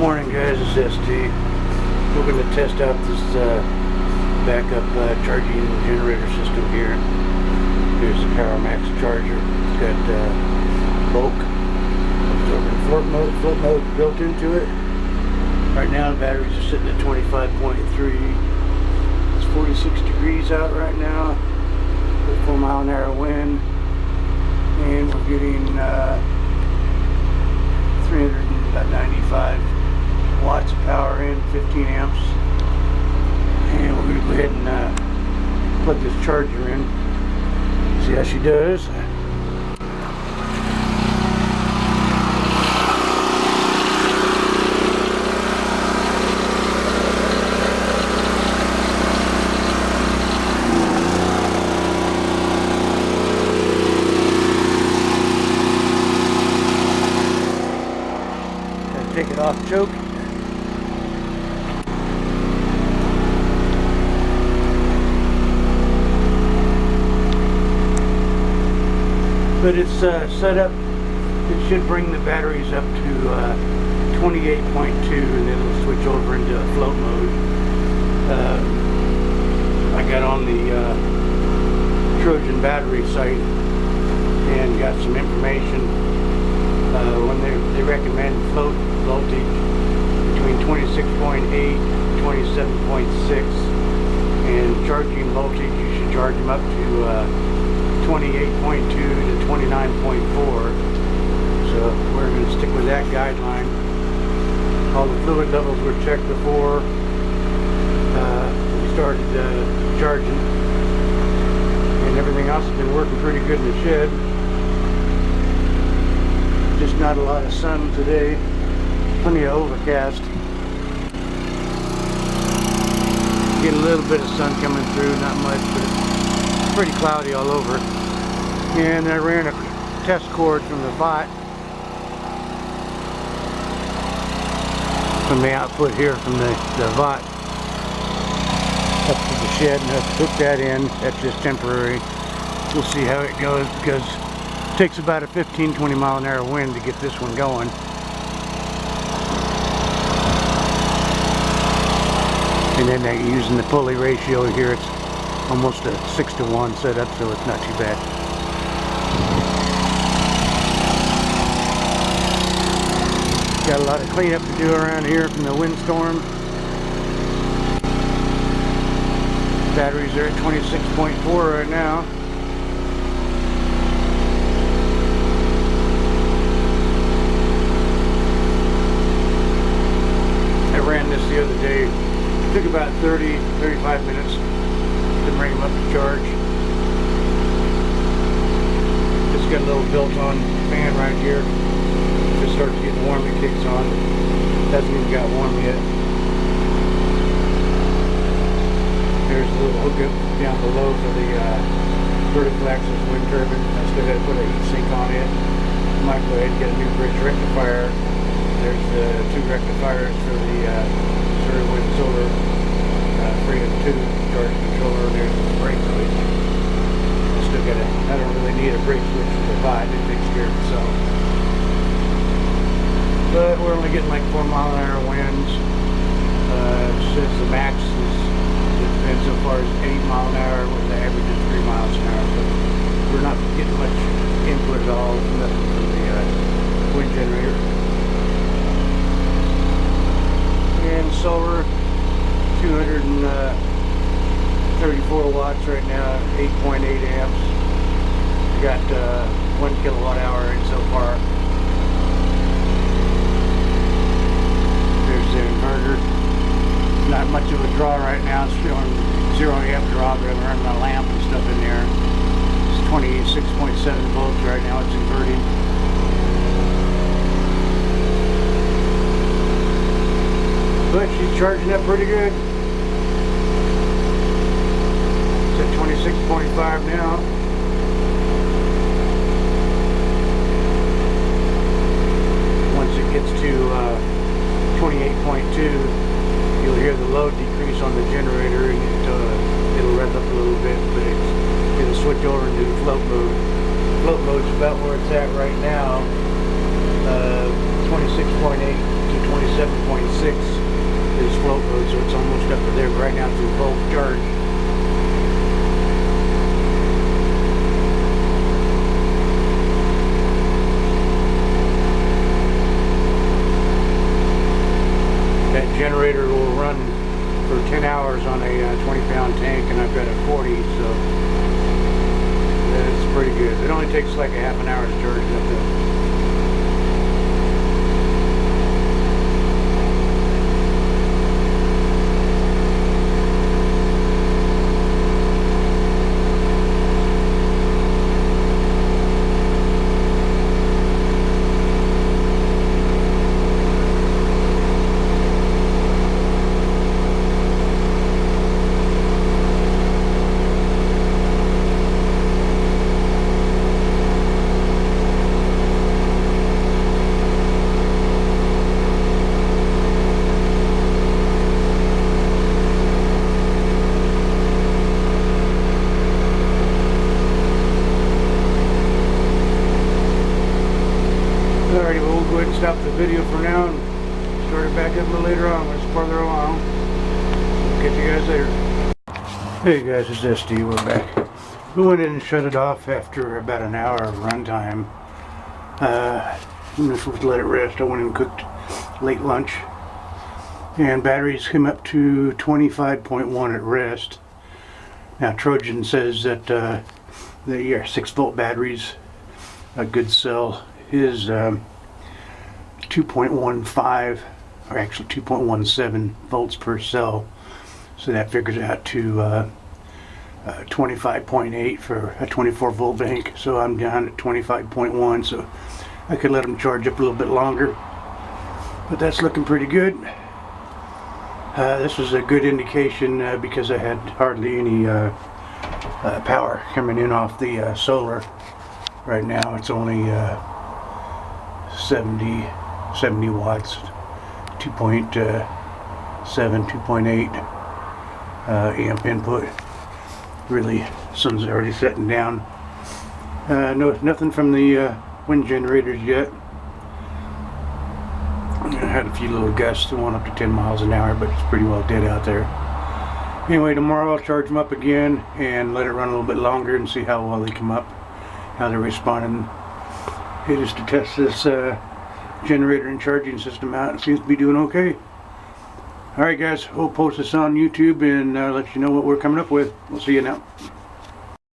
Morning guys, it's ST. We're going to test out this backup charging generator system here. Here's the PowerMax charger. It's got bulk absorbent float mode built into it. Right now the batteries are sitting at 25.3. It's 46 degrees out right now with 4-mile-an-hour wind, and we're getting 395 watts of power in, 15 amps, and we're going to go ahead and plug this charger in, see how she does. Take it off choke. But it's set up, it should bring the batteries up to 28.2, and then it'll switch over into float mode. I got on the Trojan battery site and got some information. When they recommend float voltage between 26.8 and 27.6, and charging voltage, you should charge them up to 28.2 to 29.4. So we're going to stick with that guideline. All the fluid levels were checked before we started charging, and everything else has been working pretty good in the shed. Just not a lot of sun today. Plenty of overcast. Get a little bit of sun coming through, not much, but it's pretty cloudy all over. And I ran a test cord from the bot, from the output here from the bot up to the shed, and I hooked that in. That's just temporary. We'll see how it goes, because it takes about a 15-20 mile-an-hour wind to get this one going. And then using the pulley ratio here, it's almost a 6-to-1 setup, so it's not too bad. Got a lot of cleanup to do around here from the windstorm. Batteries are at 26.4 right now. I ran this the other day. It took about 30-35 minutes to bring them up to charge. It's got a little built-on fan right here. If it starts getting warm, it kicks on. It hasn't even got warm yet. There's a little hookup down below for the vertical axis wind turbine. I still got to put a heat sink on it. I might go ahead and get a new bridge rectifier. There's the 2 rectifiers for the Missouri Wind Solar Freedom 2 charge controller. There's the brake switch. I don't really need a brake switch for the bot. It takes care of itself. But we're only getting like 4-mile-an-hour winds. Since the max has been so far as 8 miles an hour, with the average is 3 miles an hour. So we're not getting much input at all, nothing from the wind generator. And solar, 234 watts right now, 8.8 amps. We got 1 kilowatt hour in so far. There's the inverter. Not much of a draw right now. It's showing 0 amp draw, but I'm running my lamp and stuff in there. It's 26.7 volts right now. It's inverting. But she's charging up pretty good. It's at 26.5 now. Once it gets to 28.2, you'll hear the load decrease on the generator, and it'll rev up a little bit, but it'll switch over into float mode. Float mode's about where it's at right now, 26.8 to 27.6 is float load, so it's almost up to there. But right now it's in full charge. That generator will run for 10 hours on a 20-pound tank, and I've got a 40, so that's pretty good. It only takes like a half an hour to charge it up though. Alrighty, well, we'll go ahead and stop the video for now and start it back up a little later on when it's farther along. Catch you guys later. Hey guys, it's SD. We're back. We went in and shut it off after about an hour of runtime. I'm just supposed to let it rest. I went and cooked late lunch. And batteries came up to 25.1 at rest. Now Trojan says that the 6-volt batteries, a good cell, is 2.15, or actually 2.17 volts per cell. So that figures out to 25.8 for a 24 volt bank. So I'm down at 25.1, so I could let them charge up a little bit longer. But that's looking pretty good. This was a good indication because I had hardly any power coming in off the solar. Right now it's only 70 watts, 2.7, 2.8 amp input. Really, sun's already setting down. No, nothing from the wind generators yet. I had a few little gusts, one up to 10 miles an hour, but it's pretty well dead out there. Anyway, tomorrow I'll charge them up again and let it run a little bit longer and see how well they come up, how they're responding. It is to test this generator and charging system out. It seems to be doing okay. Alright guys, we'll post this on YouTube and let you know what we're coming up with. We'll see you now.